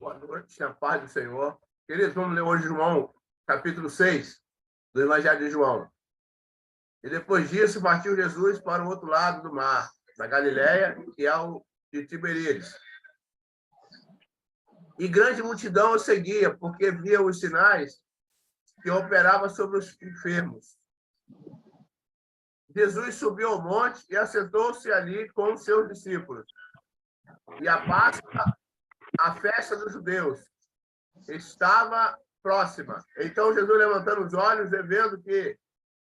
Boa noite, a paz do Senhor. Queridos, vamos ler hoje João, capítulo 6, do Evangelho de João. E depois disso, partiu Jesus para o outro lado do mar, da Galiléia, que é o de Tiberíades. E grande multidão o seguia, porque via os sinais que operava sobre os enfermos. Jesus subiu ao monte e assentou-se ali com os seus discípulos. E a Páscoa, a festa dos judeus, estava próxima. Então Jesus, levantando os olhos e vendo que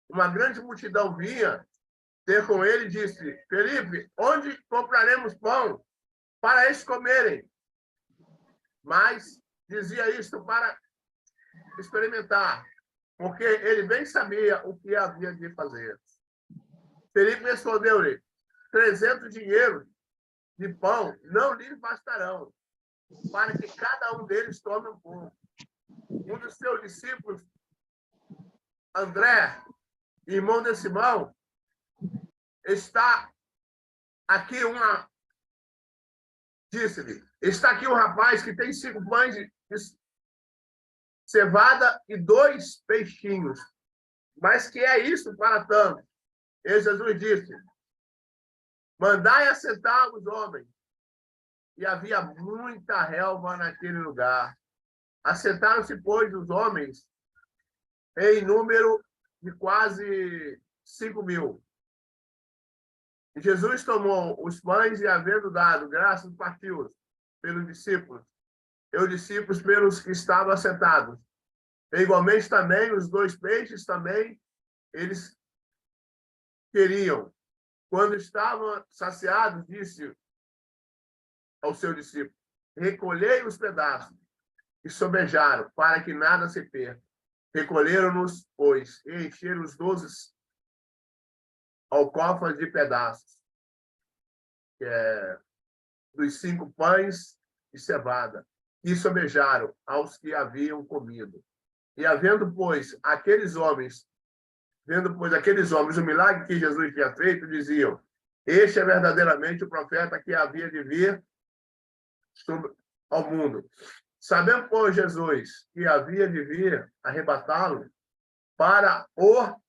uma grande multidão vinha ter com ele, disse: Felipe, onde compraremos pão para eles comerem? Mas dizia isto para experimentar, porque ele bem sabia o que havia de fazer. Felipe respondeu-lhe: 300 dinheiros de pão não lhes bastarão, para que cada um deles tome um pouco. Um dos seus discípulos, André, irmão de Simão, disse-lhe: está aqui um rapaz que tem 5 pães de cevada e 2 peixinhos. Mas que é isso para tanto? E Jesus disse: mandai assentar os homens. E havia muita relva naquele lugar. Assentaram-se, pois, os homens em número de quase 5.000. E Jesus tomou os pães e, havendo dado graças, partiu-os pelos discípulos, e os discípulos pelos que estavam assentados. E, igualmente também os 2 peixes também eles queriam. Quando estavam saciados, disse ao seu discípulo: recolhei os pedaços, e sobejaram, para que nada se perca. Recolheram-nos, pois, e encheram os 12 alcofas de pedaços, dos 5 pães de cevada, e sobejaram aos que haviam comido. E vendo, pois, aqueles homens o milagre que Jesus tinha feito, diziam: este é verdadeiramente o profeta que havia de vir ao mundo. Sabendo, pois, Jesus que havia de vir arrebatá-lo para o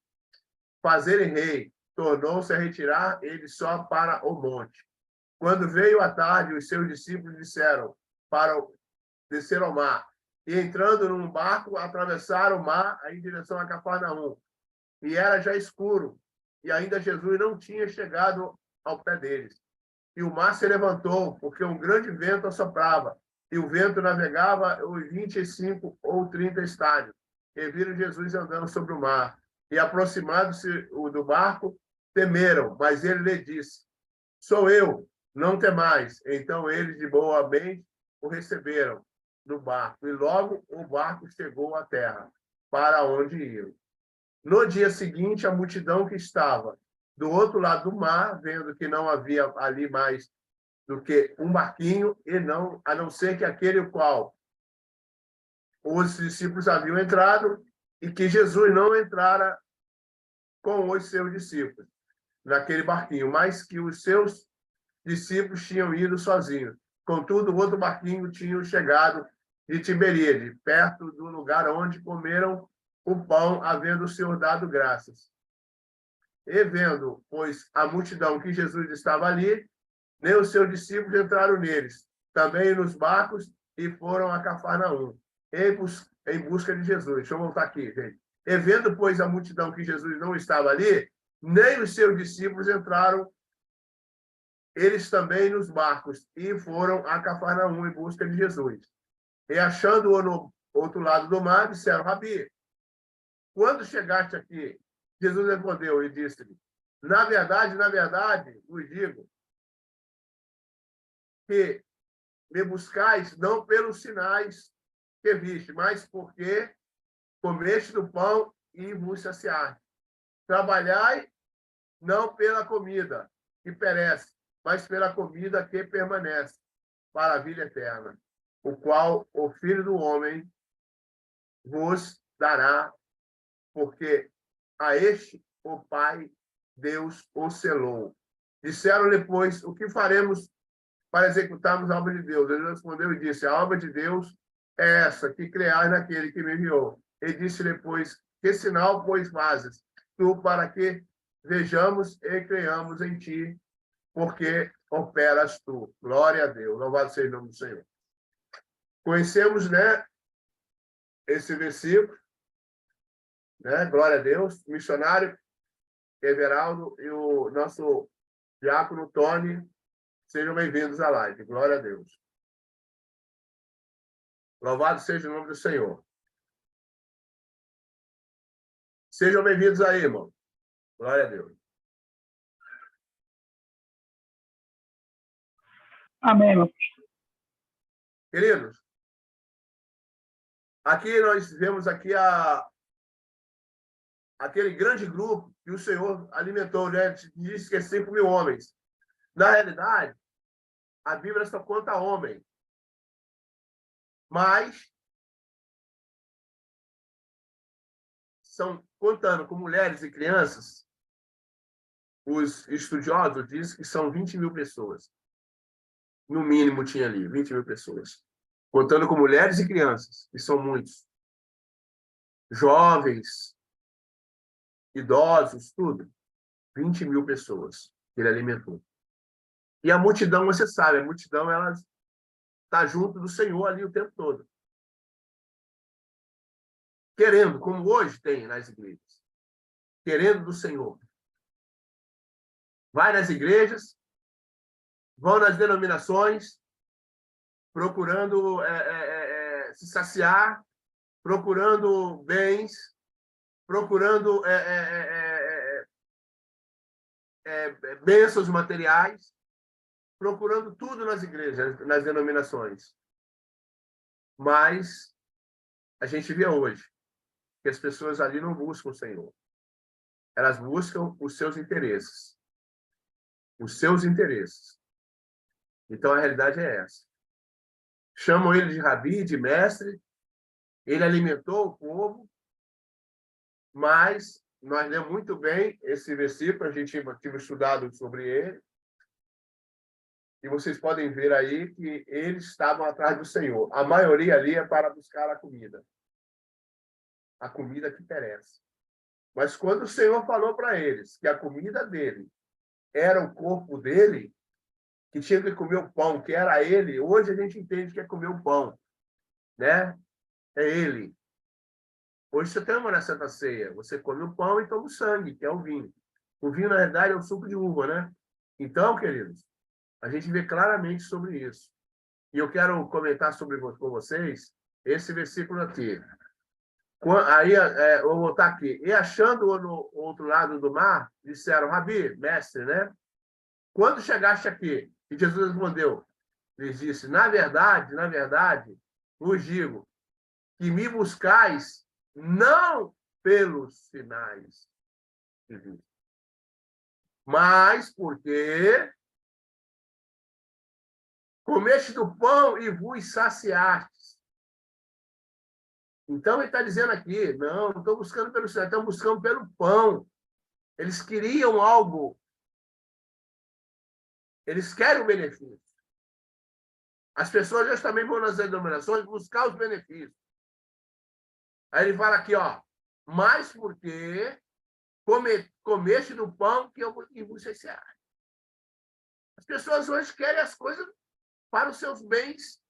fazerem rei, tornou-se a retirar ele só para o monte. Quando veio a tarde, os seus discípulos disseram para descer ao mar. E entrando num barco, atravessaram o mar em direção a Cafarnaum. E era já escuro, e ainda Jesus não tinha chegado ao pé deles. E o mar se levantou, porque um grande vento assoprava, e o vento navegava os 25 ou 30 estádios. E viram Jesus andando sobre o mar. E, aproximando-se do barco, temeram, mas ele lhe disse: sou eu, não temais. Então eles, de boa mente, o receberam no barco. E logo o barco chegou à terra, para onde iam. No dia seguinte, a multidão que estava do outro lado do mar, vendo que não havia ali mais do que um barquinho, a não ser que aquele o qual os discípulos haviam entrado, e que Jesus não entrara com os seus discípulos naquele barquinho, mas que os seus discípulos tinham ido sozinhos. Contudo, o outro barquinho tinha chegado de Tiberíades, perto do lugar onde comeram o pão, havendo o Senhor dado graças. E vendo, pois, a multidão que Jesus estava ali, nem os seus discípulos entraram neles, também nos barcos, e foram a Cafarnaum, em busca de Jesus. Deixa eu voltar aqui, gente. E vendo, pois, a multidão que Jesus não estava ali, nem os seus discípulos entraram, eles também nos barcos, e foram a Cafarnaum em busca de Jesus. E achando-o no outro lado do mar, disseram: Rabi, quando chegaste aqui? Jesus respondeu e disse-lhe: na verdade, vos digo que me buscais não pelos sinais que viste, mas porque comeste do pão e vos saciaste. Trabalhai não pela comida que perece, mas pela comida que permanece, para a vida eterna, o qual o Filho do Homem vos dará, porque a este o Pai Deus o selou. Disseram-lhe, pois, o que faremos para executarmos a obra de Deus? Ele respondeu e disse, a obra de Deus é essa, que creais naquele que me enviou. Ele disse depois, que sinal, pois, fazes tu para que vejamos e creiamos em ti, porque operas tu. Glória a Deus. Louvado seja o nome do Senhor. Conhecemos, né, esse versículo, né? Glória a Deus. O missionário Everaldo e o nosso diácono Tony, sejam bem-vindos à live. Glória a Deus. Louvado seja o nome do Senhor. Sejam bem-vindos aí, irmão. Glória a Deus. Amém, irmão. Queridos, aqui nós vemos aqui aquele grande grupo que o Senhor alimentou, né? Disse que é 5.000 homens. Na realidade, a Bíblia só conta homem. Mas são, contando com mulheres e crianças, os estudiosos dizem que são 20.000 pessoas. No mínimo tinha ali, 20.000 pessoas. Contando com mulheres e crianças, que são muitos. Jovens, idosos, tudo. 20.000 pessoas que ele alimentou. E a multidão, você sabe, a multidão ela está junto do Senhor ali o tempo todo. Querendo, como hoje tem nas igrejas. Querendo do Senhor. Vai nas igrejas, vão nas denominações, procurando se saciar, procurando bens, procurando bênçãos materiais, procurando tudo nas igrejas, nas denominações. Mas a gente vê hoje que as pessoas ali não buscam o Senhor. Elas buscam os seus interesses. Os seus interesses. Então, a realidade é essa. Chamam ele de rabi, de mestre. Ele alimentou o povo, mas nós lemos muito bem esse versículo, a gente tinha estudado sobre ele, e vocês podem ver aí que eles estavam atrás do Senhor. A maioria ali é para buscar a comida que perece. Mas quando o Senhor falou para eles que a comida dele era o corpo dele, que tinha que comer o pão, que era ele, hoje a gente entende que é comer o pão, né? É ele. Hoje você tem uma na Santa Ceia, você come o pão e toma o sangue, que é o vinho. O vinho, na verdade, é o suco de uva, né? Então, queridos, a gente vê claramente sobre isso. E eu quero comentar com vocês esse versículo aqui. Aí, eu vou voltar aqui. E achando-o no outro lado do mar, disseram, Rabi, mestre, né? Quando chegaste aqui? E Jesus respondeu, lhes disse, na verdade, vos digo, que me buscais não pelos sinais de vida, mas porque comeste do pão e vos saciastes. Então, ele está dizendo aqui, não estou buscando pelo sinal, estão buscando pelo pão. Eles queriam algo. Eles querem o benefício. As pessoas já também vão nas denominações buscar os benefícios. Aí ele fala aqui, ó, mas porque comeste do pão que eu vos saciar. As pessoas hoje querem as coisas para os seus bens,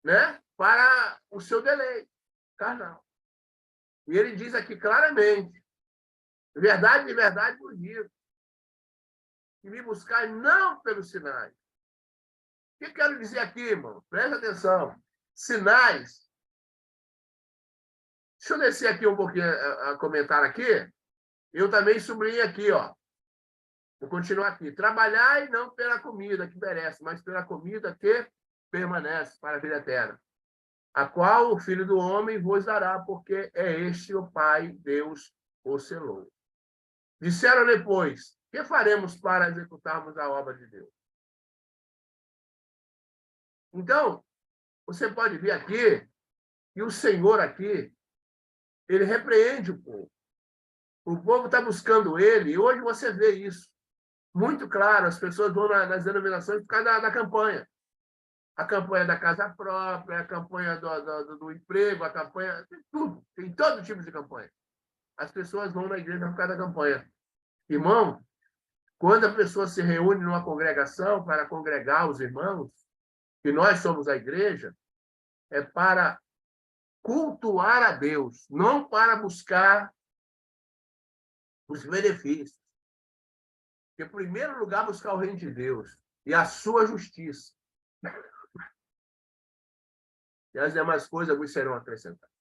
né? Para o seu deleite carnal. E ele diz aqui claramente, de verdade vos digo, que me buscar não pelos sinais. O que eu quero dizer aqui, irmão? Presta atenção. Sinais. Deixa eu descer aqui um pouquinho a comentar aqui. Eu também sublinhei aqui, ó. Vou continuar aqui. Trabalhai não pela comida que perece, mas pela comida que permanece para a vida eterna, a qual o Filho do Homem vos dará, porque é este o Pai, Deus o selou. Disseram depois, que faremos para executarmos a obra de Deus? Então, você pode ver aqui que o Senhor aqui, ele repreende o povo. O povo está buscando ele, e hoje você vê isso. Muito claro, as pessoas vão nas denominações por causa da campanha. A campanha da casa própria, a campanha do emprego, a campanha... Tem tudo, tem todo tipo de campanha. As pessoas vão na igreja por causa da campanha. Irmão, quando a pessoa se reúne numa congregação para congregar os irmãos, que nós somos a igreja, é para cultuar a Deus, não para buscar os benefícios. Em primeiro lugar, buscar o reino de Deus e a sua justiça. E as demais coisas vos serão acrescentadas.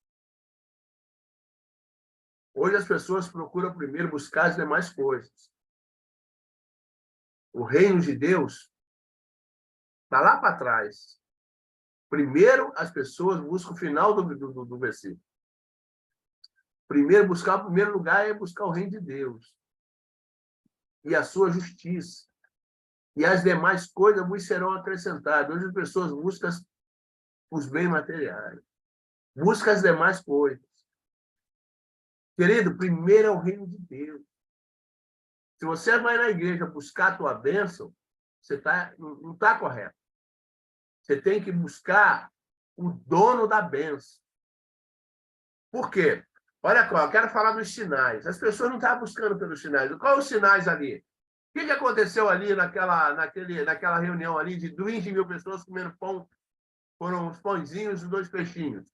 Hoje as pessoas procuram primeiro buscar as demais coisas. O reino de Deus está lá para trás. Primeiro, as pessoas buscam o final do versículo. Primeiro, buscar o primeiro lugar é buscar o reino de Deus e a sua justiça. E as demais coisas vos serão acrescentadas. Hoje as pessoas buscam os bens materiais. Buscam as demais coisas. Querido, primeiro é o reino de Deus. Se você vai na igreja buscar a tua bênção, você não está correto. Você tem que buscar o dono da bênção. Por quê? Olha só, eu quero falar dos sinais. As pessoas não estavam buscando pelos sinais. Quais os sinais ali? O que aconteceu ali naquela reunião ali de 20 mil pessoas comendo pão? Foram os pãezinhos e 2 peixinhos.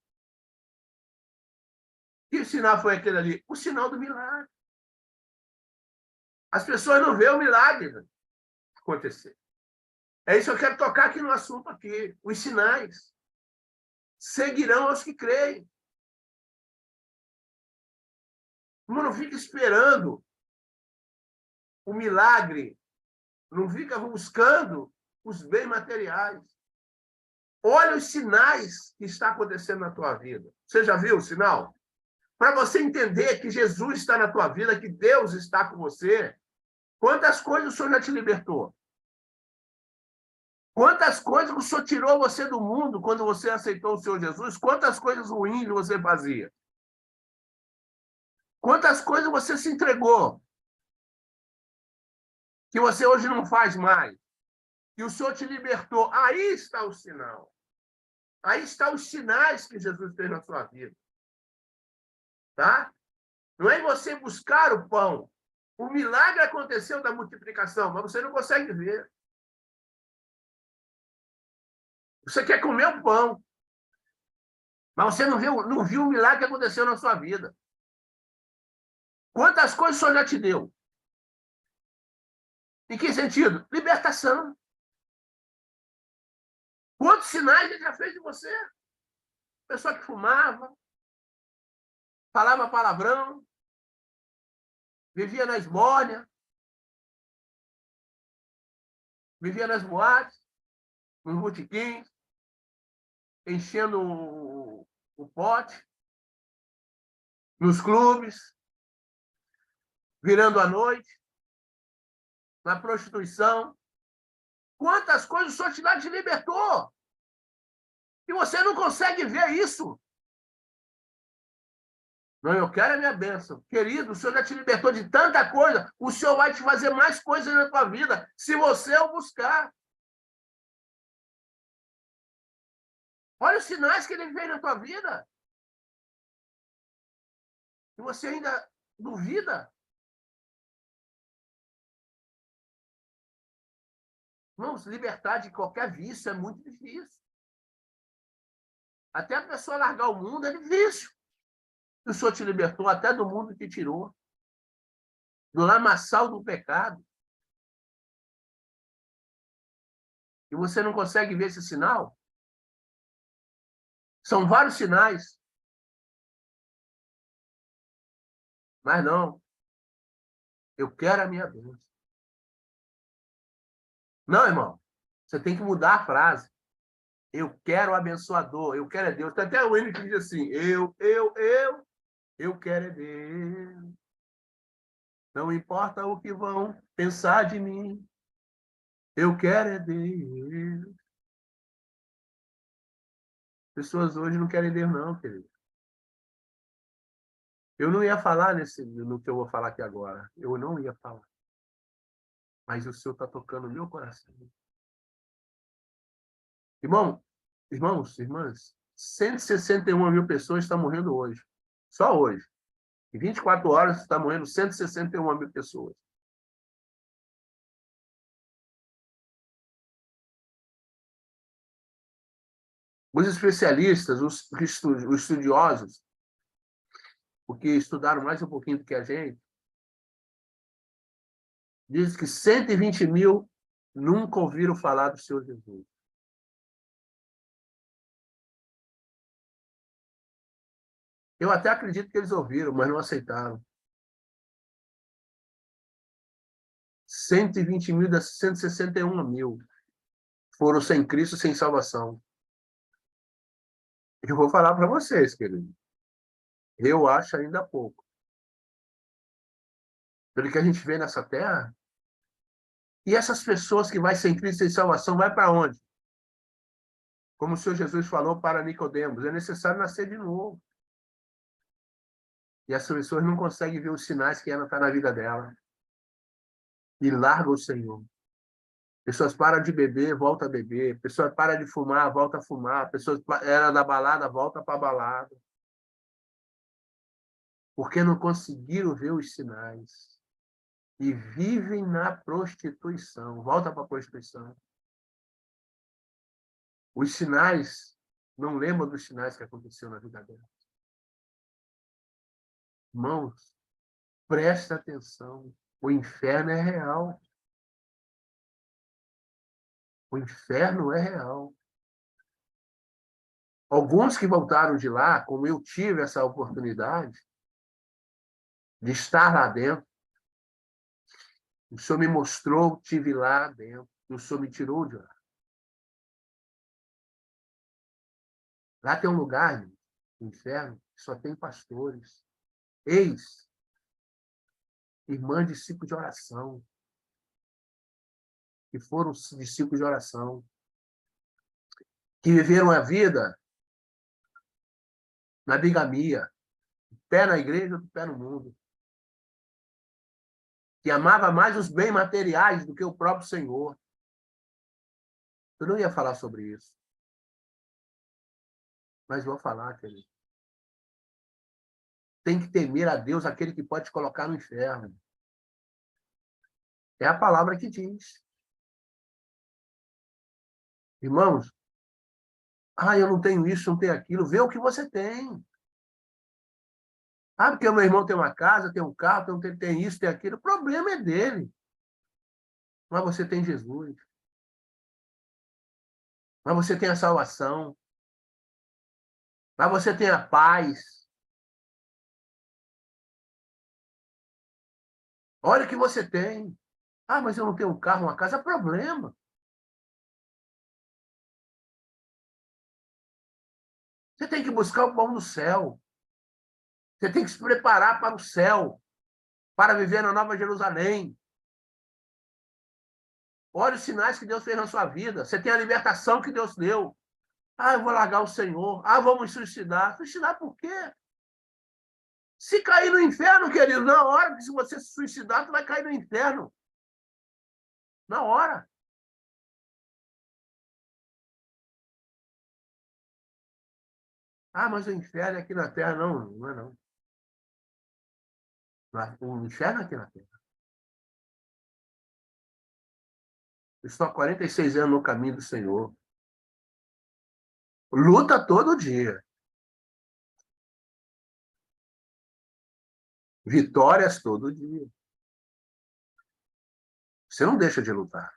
Que sinal foi aquele ali? O sinal do milagre. As pessoas não veem o milagre acontecer. É isso que eu quero tocar aqui no assunto aqui. Os sinais seguirão aos que creem. Não fica esperando o milagre. Não fica buscando os bens materiais. Olha os sinais que está acontecendo na tua vida. Você já viu o sinal? Para você entender que Jesus está na tua vida, que Deus está com você, quantas coisas o Senhor já te libertou? Quantas coisas o Senhor tirou você do mundo quando você aceitou o Senhor Jesus? Quantas coisas ruins você fazia? Quantas coisas você se entregou que você hoje não faz mais? Que o Senhor te libertou. Aí está o sinal. Aí estão os sinais que Jesus fez na sua vida. Tá? Não é você buscar o pão. O milagre aconteceu da multiplicação, mas você não consegue ver. Você quer comer o pão, mas você não viu o milagre que aconteceu na sua vida. Quantas coisas o Senhor já te deu? Em que sentido? Libertação. Quantos sinais ele já fez de você? Pessoa que fumava, falava palavrão, vivia na esbórnia, vivia nas boates, nos botequins, enchendo o pote, nos clubes, virando à noite, na prostituição. Quantas coisas o Senhor te libertou? E você não consegue ver isso. Não, eu quero a minha bênção. Querido, o Senhor já te libertou de tanta coisa. O Senhor vai te fazer mais coisas na tua vida, se você o buscar. Olha os sinais que ele fez na tua vida. E você ainda duvida. Não, se libertar de qualquer vício é muito difícil. Até a pessoa largar o mundo é difícil. O Senhor te libertou até do mundo que tirou. Do lamaçal do pecado. E você não consegue ver esse sinal? São vários sinais. Mas não. Eu quero a minha bênção. Não, irmão. Você tem que mudar a frase. Eu quero o abençoador. Eu quero é Deus. Tem até o hino que diz assim. Eu quero é Deus. Não importa o que vão pensar de mim. Eu quero é Deus. Pessoas hoje não querem Deus, não, querido. Eu não ia falar no que eu vou falar aqui agora. Eu não ia falar. Mas o Senhor está tocando o meu coração. Irmãos, 161 mil pessoas estão morrendo hoje. Só hoje. Em 24 horas está morrendo 161 mil pessoas. Os especialistas, os estudiosos, porque estudaram mais um pouquinho do que a gente, dizem que 120 mil nunca ouviram falar do Senhor Jesus. Eu até acredito que eles ouviram, mas não aceitaram. 120 mil das 161 mil foram sem Cristo, sem salvação. Eu vou falar para vocês, querido. Eu acho ainda pouco. Pelo que a gente vê nessa terra. E essas pessoas que vai sem Cristo, sem salvação, vai para onde? Como o Senhor Jesus falou para Nicodemos, é necessário nascer de novo. E as pessoas não conseguem ver os sinais que ela está na vida dela. E larga o Senhor. Pessoas param de beber, volta a beber. Pessoas param de fumar, volta a fumar. Pessoas era da balada, volta para a balada. Porque não conseguiram ver os sinais. E vivem na prostituição. Volta para a prostituição. Os sinais, não lembram dos sinais que aconteceu na vida dela. Irmãos, presta atenção. O inferno é real. O inferno é real. Alguns que voltaram de lá, como eu tive essa oportunidade de estar lá dentro, o Senhor me mostrou, tive lá dentro, e o Senhor me tirou de lá. Lá tem um lugar, no inferno, que só tem pastores, irmãs discípulos de oração, que foram discípulos de oração, que viveram a vida na bigamia, pé na igreja, pé no mundo, que amava mais os bens materiais do que o próprio Senhor. Eu não ia falar sobre isso, mas vou falar, querido. Tem que temer a Deus, aquele que pode te colocar no inferno. É a palavra que diz. Irmãos, eu não tenho isso, não tenho aquilo. Vê o que você tem. Porque o meu irmão tem uma casa, tem um carro, tem isso, tem aquilo. O problema é dele. Mas você tem Jesus. Mas você tem a salvação. Mas você tem a paz. Olha o que você tem. Mas eu não tenho um carro, uma casa. É problema. Você tem que buscar o pão do céu. Você tem que se preparar para o céu, para viver na Nova Jerusalém. Olha os sinais que Deus fez na sua vida. Você tem a libertação que Deus deu. Eu vou largar o Senhor. Vou me suicidar. Suicidar por quê? Se cair no inferno, querido, na hora que se você se suicidar, tu vai cair no inferno. Na hora. Mas o inferno é aqui na Terra. Não, não é não. O inferno é aqui na Terra. Eu estou há 46 anos no caminho do Senhor. Luta todo dia. Vitórias todo dia. Você não deixa de lutar.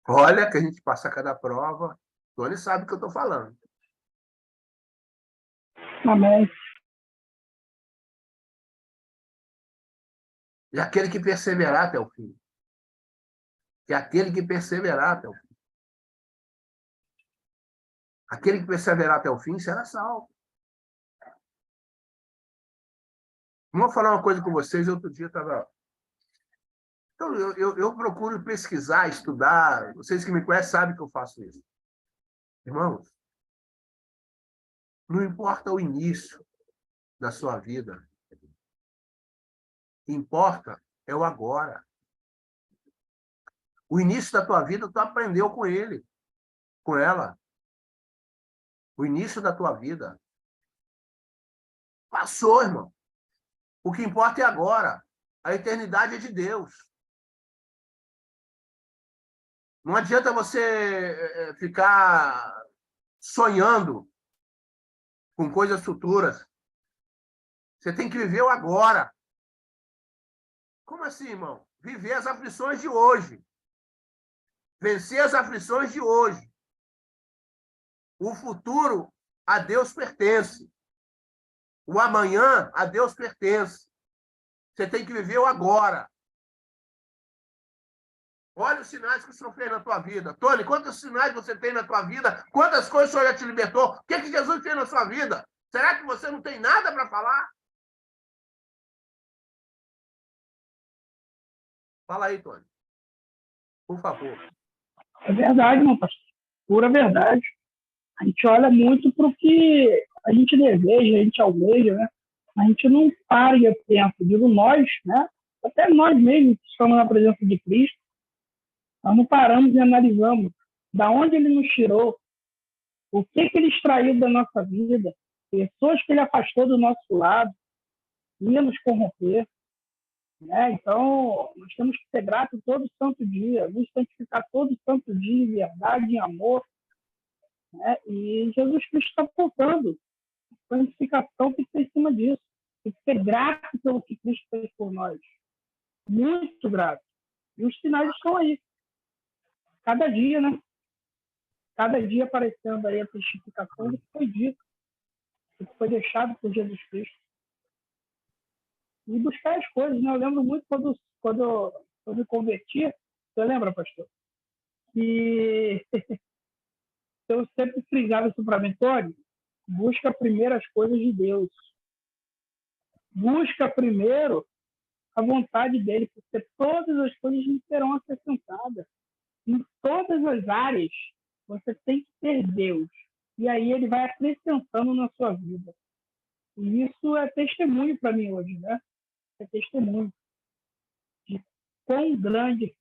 Olha que a gente passa cada prova. Tony sabe o que eu estou falando. Amém. E aquele que perseverar até o fim. E aquele que perseverar até o fim. Aquele que perseverar até o fim será salvo. Vou falar uma coisa com vocês. Outro dia estava... Então, eu procuro pesquisar, estudar. Vocês que me conhecem sabem que eu faço isso. Irmãos, não importa o início da sua vida. Importa é o agora. O início da tua vida, tu aprendeu com ele, com ela. O início da tua vida. Passou, irmão. O que importa é agora. A eternidade é de Deus. Não adianta você ficar sonhando com coisas futuras. Você tem que viver o agora. Como assim, irmão? Viver as aflições de hoje. Vencer as aflições de hoje. O futuro a Deus pertence. O amanhã a Deus pertence. Você tem que viver o agora. Olha os sinais que o Senhor fez na tua vida. Tony, quantos sinais você tem na tua vida? Quantas coisas o Senhor já te libertou? O que Jesus fez na sua vida? Será que você não tem nada para falar? Fala aí, Tony. Por favor. É verdade, meu pastor. Pura verdade. A gente olha muito para o que a gente deseja, a gente almeja, né? A gente não para e pensa, digo nós, né? Até nós mesmos que estamos na presença de Cristo, nós não paramos e analisamos da onde ele nos tirou, o que ele extraiu da nossa vida, pessoas que ele afastou do nosso lado, ia nos corromper, né? Então, nós temos que ser gratos todo santo dia, nos santificar todo santo dia em verdade, em amor, né? E Jesus Cristo está voltando. A santificação tem que ser em cima disso. Tem que ser grato pelo que Cristo fez por nós. Muito grato. E os sinais estão aí. Cada dia, né? Cada dia aparecendo aí a testificação do que foi dito, do que foi deixado por Jesus Cristo. E buscar as coisas, né? Eu lembro muito quando eu me converti, você lembra, pastor? Que eu sempre frisava isso para mim, Tony, busca primeiro as coisas de Deus. Busca primeiro a vontade dele, porque todas as coisas lhe serão acrescentadas. Em todas as áreas, você tem que ter Deus. E aí ele vai acrescentando na sua vida. E isso é testemunho para mim hoje, né? É testemunho de quão grande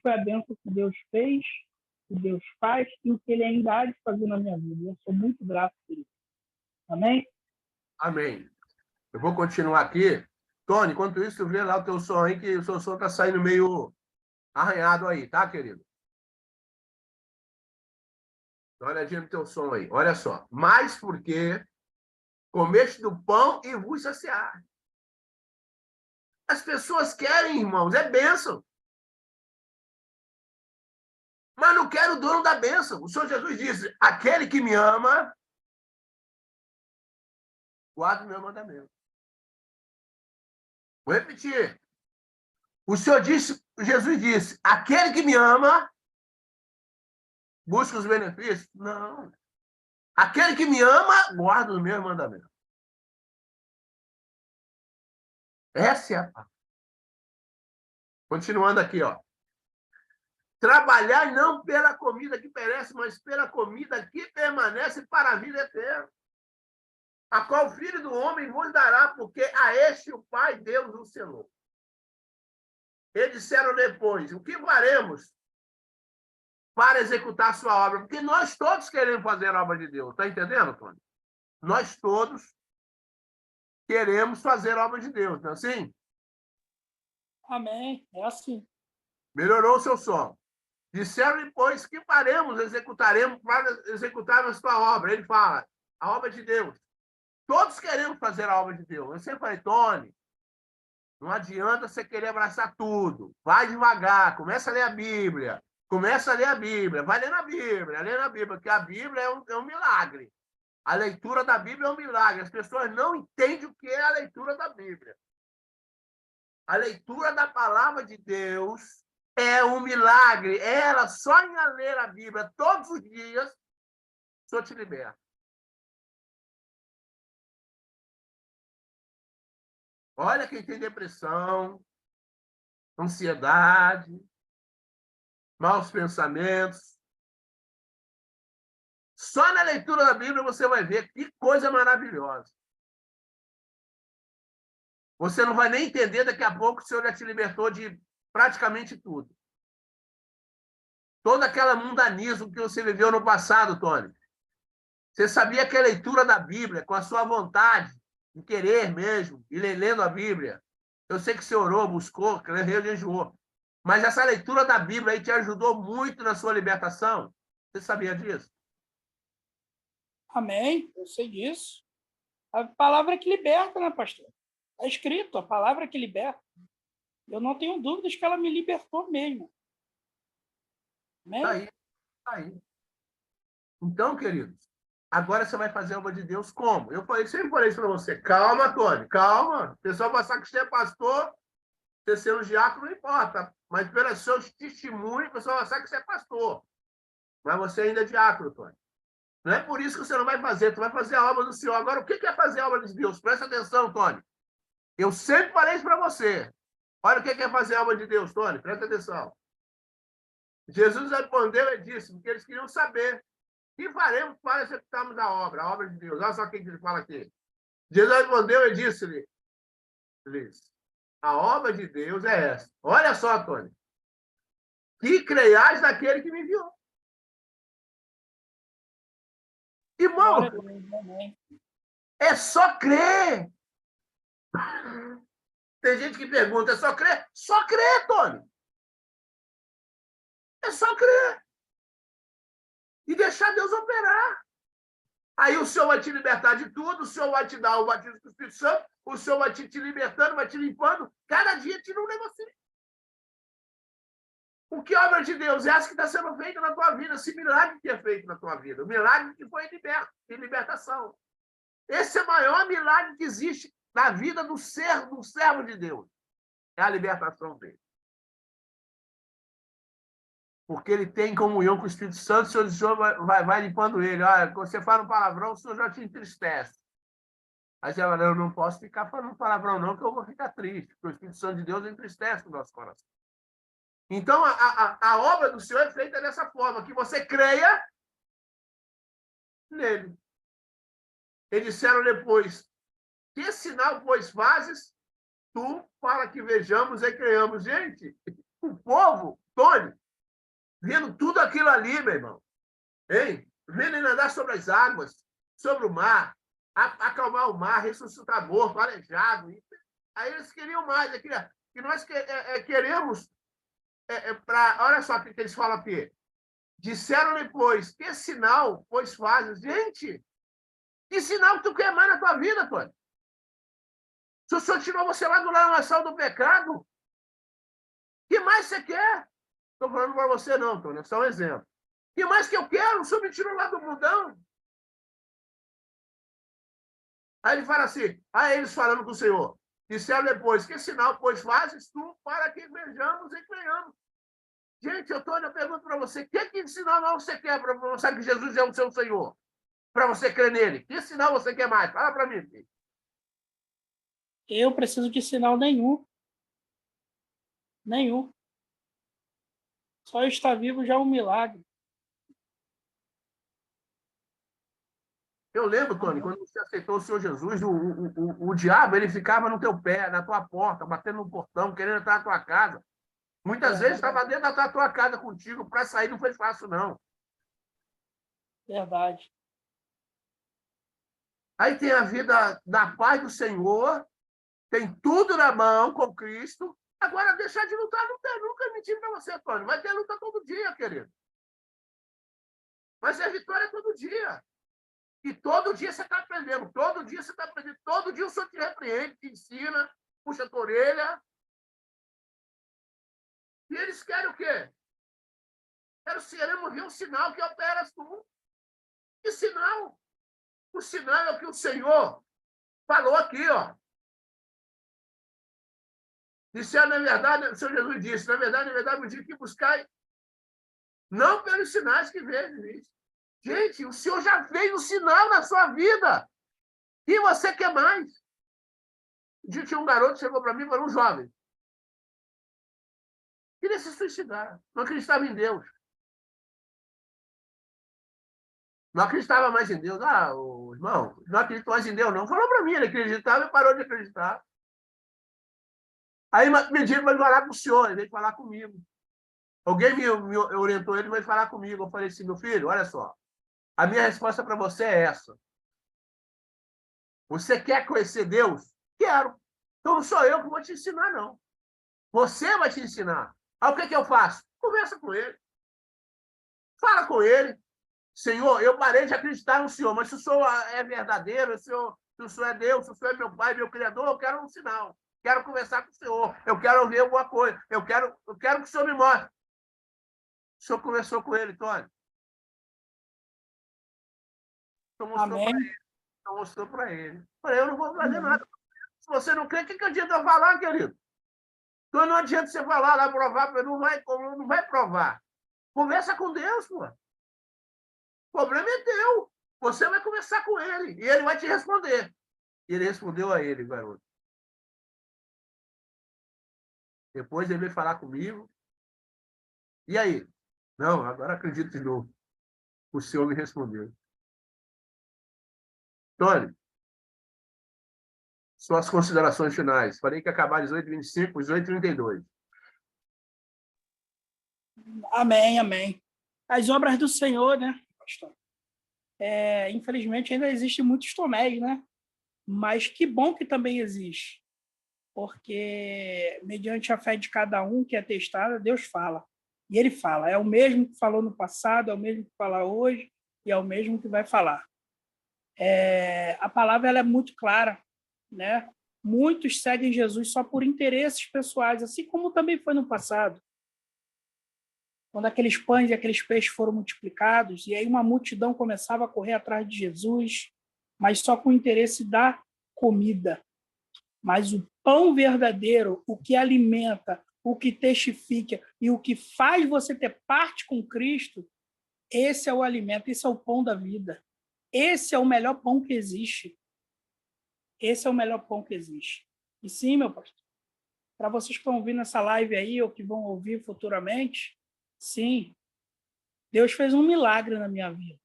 foi a bênção que Deus fez, que Deus faz e o que ele ainda há de fazer na minha vida. Eu sou muito grato por isso. Amém? Amém. Eu vou continuar aqui. Tony, enquanto isso, vê lá o teu som aí, que o seu som está saindo meio arranhado aí, tá, querido? Dá uma olhadinha no teu som aí. Olha só. Mas porque comeste do pão e vos saciar. As pessoas querem, irmãos, é bênção. Mas não quero o dono da bênção. O Senhor Jesus disse, aquele que me ama, guarda o meu mandamento. Vou repetir. Jesus disse, aquele que me ama, busca os benefícios? Não. Aquele que me ama, guarda os meus mandamentos. Essa é a parte. Continuando aqui, ó. Trabalhar não pela comida que perece, mas pela comida que permanece para a vida eterna. A qual o Filho do Homem vos dará, porque a este o Pai Deus o selou. Eles disseram depois, o que faremos para executar a sua obra? Porque nós todos queremos fazer a obra de Deus. Está entendendo, Tony? Nós todos queremos fazer a obra de Deus, não é assim? Amém. É assim. Melhorou o seu som. Disseram depois, que faremos, executaremos para executar a sua obra. Ele fala, a obra de Deus. Todos queremos fazer a obra de Deus. Eu sempre falei, Tony, não adianta você querer abraçar tudo. Vai devagar, começa a ler a Bíblia. Começa a ler a Bíblia. Vai ler na Bíblia, lê na Bíblia, porque a Bíblia é um milagre. A leitura da Bíblia é um milagre. As pessoas não entendem o que é a leitura da Bíblia. A leitura da palavra de Deus é um milagre. Ela, só em ler a Bíblia todos os dias, o Senhor te liberta. Olha quem tem depressão, ansiedade, maus pensamentos. Só na leitura da Bíblia você vai ver que coisa maravilhosa. Você não vai nem entender, daqui a pouco o Senhor já te libertou de praticamente tudo. Todo aquele mundanismo que você viveu no passado, Tony. Você sabia que a leitura da Bíblia, com a sua vontade, de querer mesmo, e lendo a Bíblia. Eu sei que você orou, buscou, jejuou. Mas essa leitura da Bíblia aí te ajudou muito na sua libertação. Você sabia disso? Amém, eu sei disso. A palavra que liberta, né, pastor? Está escrito, a palavra que liberta. Eu não tenho dúvidas que ela me libertou mesmo. Amém? Tá aí, tá aí. Então, queridos, agora você vai fazer a obra de Deus como? Sempre falei isso para você. Calma, Tony, calma. O pessoal vai achar que você é pastor, você ser um diácono não importa. Mas pelos seus testemunhos, o pessoal vai achar que você é pastor. Mas você ainda é diácono, Tony. Não é por isso que você não vai fazer, tu vai fazer a obra do Senhor. Agora, o que é fazer a obra de Deus? Presta atenção, Tony. Eu sempre falei isso para você. Olha o que é fazer a obra de Deus, Tony. Presta atenção. Jesus respondeu e disse, porque eles queriam saber. O que faremos para executarmos a obra de Deus? Olha só o que ele fala aqui. Jesus respondeu e disse-lhes, a obra de Deus é essa. Olha só, Tony. Que creiais naquele que me enviou. Irmão, é só crer. Tem gente que pergunta, é só crer? Só crer, Tony. É só crer. E deixar Deus operar. Aí o Senhor vai te libertar de tudo, o Senhor vai te dar o batismo do Espírito Santo, o Senhor vai te libertando, vai te limpando, cada dia tira um negocinho. O que obra de Deus é essa que está sendo feita na tua vida, esse milagre que é feito na tua vida, o milagre que foi de libertação. Esse é o maior milagre que existe na vida do servo de Deus. É a libertação dele. Porque ele tem comunhão com o Espírito Santo, o Senhor vai limpando ele. Olha, quando você fala um palavrão, o Senhor já te entristece. Aí você fala, eu não posso ficar falando palavrão não, que eu vou ficar triste, porque o Espírito Santo de Deus entristece o nosso coração. Então, a obra do Senhor é feita dessa forma, que você creia nele. Eles disseram depois, que sinal, pois, fazes tu para que vejamos e creiamos? Gente, o povo, Tony, vendo tudo aquilo ali, meu irmão, hein? Vendo ele andar sobre as águas, sobre o mar, acalmar o mar, ressuscitar morto, aleijado. Aí eles queriam mais, que nós queremos olha só o que eles falam aqui. Disseram depois, que sinal, pois fazes? Gente, que sinal que tu quer mais na tua vida, Tony? Se o Senhor tirou você lá do lamaçal do pecado, o que mais você quer? Estou falando para você não, Tony, é só um exemplo. O que mais que eu quero? O Senhor me tirou lá do mundão. Aí ele fala assim, aí eles falando com o Senhor, disseram depois, que sinal, pois fazes tu para que vejamos e creiamos? Gente, eu pergunto para você, que sinal você quer para mostrar que Jesus é o seu Senhor? Para você crer nele? Que sinal você quer mais? Fala para mim, filho. Eu preciso de sinal nenhum. Nenhum. Só estar vivo já é um milagre. Eu lembro, Tony, quando você aceitou o Senhor Jesus, o diabo ele ficava no teu pé, na tua porta, batendo no portão, querendo entrar na tua casa. Muitas vezes estava dentro da tua casa contigo, para sair não foi fácil, não. Verdade. Aí tem a vida da paz do Senhor, tem tudo na mão com Cristo. Agora, deixar de lutar, não tem nunca mentindo para você, Tony. Vai ter luta todo dia, querido. Vai ser vitória todo dia. E todo dia você está aprendendo, todo dia você está aprendendo, todo dia o Senhor te repreende, te ensina, puxa a tua orelha. E eles querem o quê? Queremos ver um sinal que opera tu. Que sinal? O sinal é o que o Senhor falou aqui, ó. Disseram, na verdade, o Senhor Jesus disse, na verdade, eu digo que buscai não pelos sinais que vejo. Gente, o Senhor já fez um sinal na sua vida. E você quer mais? Um dia tinha um garoto que chegou para mim, era um jovem. Queria se suicidar. Não acreditava em Deus. Não acreditava mais em Deus. O irmão, não acredito mais em Deus, não. Falou para mim, ele acreditava e parou de acreditar. Aí me pediram para ir falar com o senhor, ele veio falar comigo. Alguém me orientou, ele vai falar comigo. Eu falei assim, meu filho, olha só. A minha resposta para você é essa. Você quer conhecer Deus? Quero. Então não sou eu que vou te ensinar, não. Você vai te ensinar. Aí o que eu faço? Conversa com ele. Fala com ele. Senhor, eu parei de acreditar no Senhor, mas se o Senhor é verdadeiro, se o Senhor é Deus, se o Senhor é meu Pai, meu Criador, eu quero um sinal. Quero conversar com o Senhor. Eu quero ouvir alguma coisa. Eu quero que o Senhor me mostre. O Senhor conversou com ele, Tony. O Senhor mostrou para Amém. ele. O Senhor mostrou para ele. Falei, eu não vou fazer Amém. nada. Se você não crê, o que adianta eu falar, querido? Então não adianta você falar lá, provar, não vai provar. Conversa com Deus, pô. O problema é teu. Você vai conversar com ele e ele vai te responder. E ele respondeu a ele, garoto. Depois ele veio falar comigo. E aí? Não, agora acredito de novo. O senhor me respondeu. Tony, suas considerações finais. Falei que ia acabar às 8h25, às 8h32. Amém, amém. As obras do Senhor, né, pastor? Infelizmente ainda existem muitos tonéis, né? Mas que bom que também existe. Porque mediante a fé de cada um que é testada, Deus fala. E ele fala. É o mesmo que falou no passado, é o mesmo que fala hoje e é o mesmo que vai falar. A palavra ela é muito clara, né? Muitos seguem Jesus só por interesses pessoais, assim como também foi no passado. Quando aqueles pães e aqueles peixes foram multiplicados, e aí uma multidão começava a correr atrás de Jesus, mas só com o interesse da comida. Mas o pão verdadeiro, o que alimenta, o que testifica e o que faz você ter parte com Cristo, esse é o alimento, esse é o pão da vida. Esse é o melhor pão que existe. Esse é o melhor pão que existe. E sim, meu pastor, para vocês que estão ouvindo essa live aí ou que vão ouvir futuramente, sim, Deus fez um milagre na minha vida.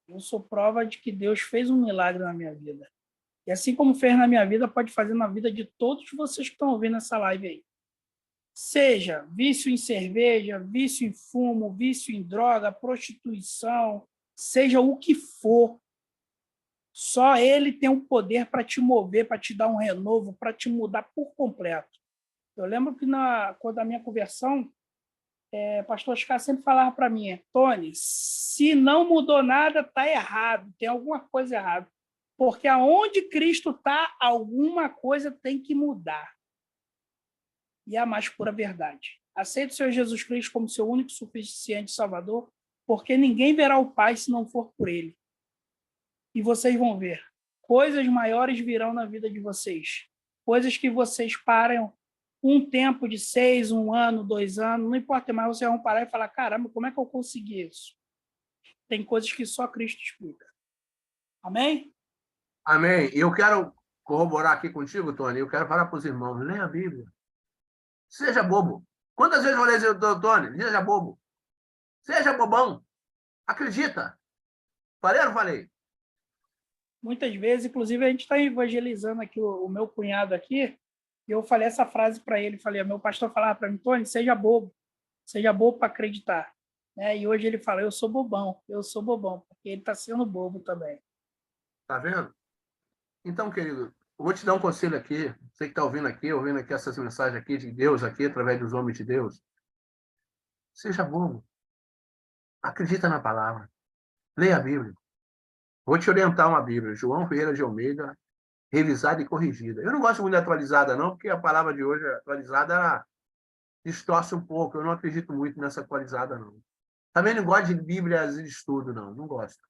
Eu sou prova de que Deus fez um milagre na minha vida. E assim como fez na minha vida, pode fazer na vida de todos vocês que estão ouvindo essa live aí. Seja vício em cerveja, vício em fumo, vício em droga, prostituição, seja o que for, só ele tem o poder para te mover, para te dar um renovo, para te mudar por completo. Eu lembro que quando a minha conversão, o pastor Oscar sempre falava para mim, Tony, se não mudou nada, está errado, tem alguma coisa errada. Porque aonde Cristo está, alguma coisa tem que mudar. E é a mais pura verdade. Aceite o Senhor Jesus Cristo como seu único suficiente Salvador, porque ninguém verá o Pai se não for por Ele. E vocês vão ver. Coisas maiores virão na vida de vocês. Coisas que vocês param um tempo de 6, 1 ano, 2 anos, não importa mais, vocês vão parar e falar, caramba, como é que eu consegui isso? Tem coisas que só Cristo explica. Amém? Amém. E eu quero corroborar aqui contigo, Tony. Eu quero falar para os irmãos, leia a Bíblia. Seja bobo. Quantas vezes eu falei assim, Tony, seja bobo. Seja bobão. Acredita. Falei ou não falei? Muitas vezes, inclusive, a gente está evangelizando aqui o meu cunhado aqui, e eu falei essa frase para ele, falei, meu pastor falava para mim, Tony, seja bobo para acreditar. Né? E hoje ele fala, eu sou bobão, porque ele está sendo bobo também. Tá vendo? Então, querido, eu vou te dar um conselho aqui, você que está ouvindo aqui essas mensagens aqui de Deus, aqui, através dos homens de Deus. Seja bobo. Acredita na palavra. Leia a Bíblia. Vou te orientar uma Bíblia. João Ferreira de Almeida, revisada e corrigida. Eu não gosto muito de atualizada, não, porque a palavra de hoje, atualizada, distorce um pouco. Eu não acredito muito nessa atualizada, não. Também não gosto de Bíblias de estudo, não. Não gosto.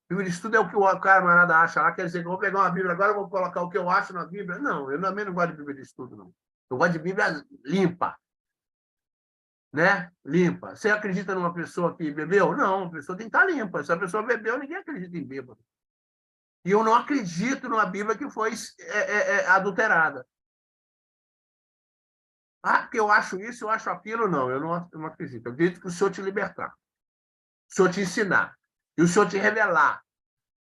Bíblia de estudo é o que o camarada acha lá. Quer dizer, que eu vou pegar uma Bíblia agora, eu vou colocar o que eu acho na Bíblia. Não, eu também não gosto de Bíblia de estudo, não. Eu gosto de Bíblia limpa. Né? Limpa. Você acredita numa pessoa que bebeu? Não, a pessoa tem que estar limpa. Se a pessoa bebeu, ninguém acredita em bêbado. E eu não acredito numa Bíblia que foi adulterada. Ah, porque eu acho isso, eu acho aquilo. Não, eu não acredito. Eu acredito que o Senhor te libertar. O Senhor te ensinar. E o Senhor te revelar.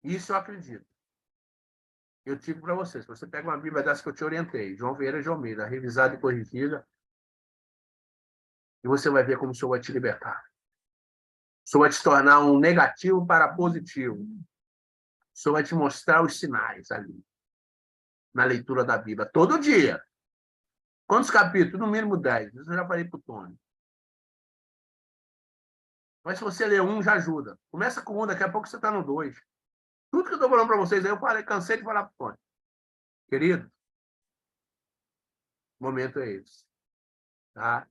Isso eu acredito. Eu digo para você, se você pega uma Bíblia dessa que eu te orientei, João Ferreira de Almeida, revisada e corrigida, E você vai ver como o Senhor vai te libertar. O Senhor vai te tornar um negativo para positivo. O Senhor vai te mostrar os sinais ali, na leitura da Bíblia, todo dia. Quantos capítulos? No mínimo 10. Isso eu já falei para o Tony. Mas se você ler um, já ajuda. Começa com um, daqui a pouco você está no 2. Tudo que eu estou falando para vocês aí, eu falei, cansei de falar para o Tony. Querido, o momento é esse. Tá?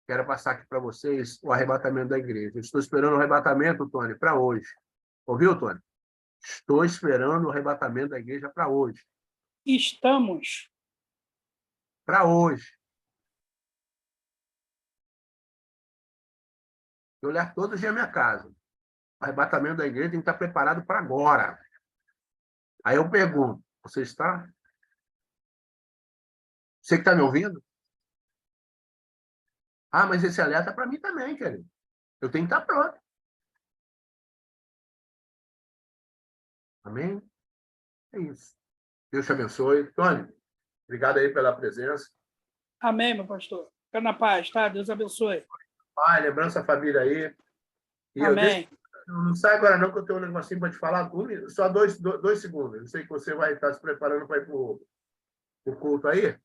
Quero passar aqui para vocês o arrebatamento da igreja. Eu estou esperando o arrebatamento, Tony, para hoje. Ouviu, Tony? Estou esperando o arrebatamento da igreja para hoje. Estamos. Para hoje. Eu levo todo dia a minha casa. O arrebatamento da igreja tem que estar preparado para agora. Aí eu pergunto, você está? Você que está me ouvindo? Ah, mas esse alerta é para mim também, querido. Eu tenho que estar pronto. Amém? É isso. Deus te abençoe. Tony, obrigado aí pela presença. Amém, meu pastor. Fica na paz, tá? Deus abençoe. Pai, lembrança a família aí. E Amém. Não sai agora não, que eu tenho um negocinho para te falar. Só dois segundos. Eu sei que você vai estar se preparando para ir para o culto aí.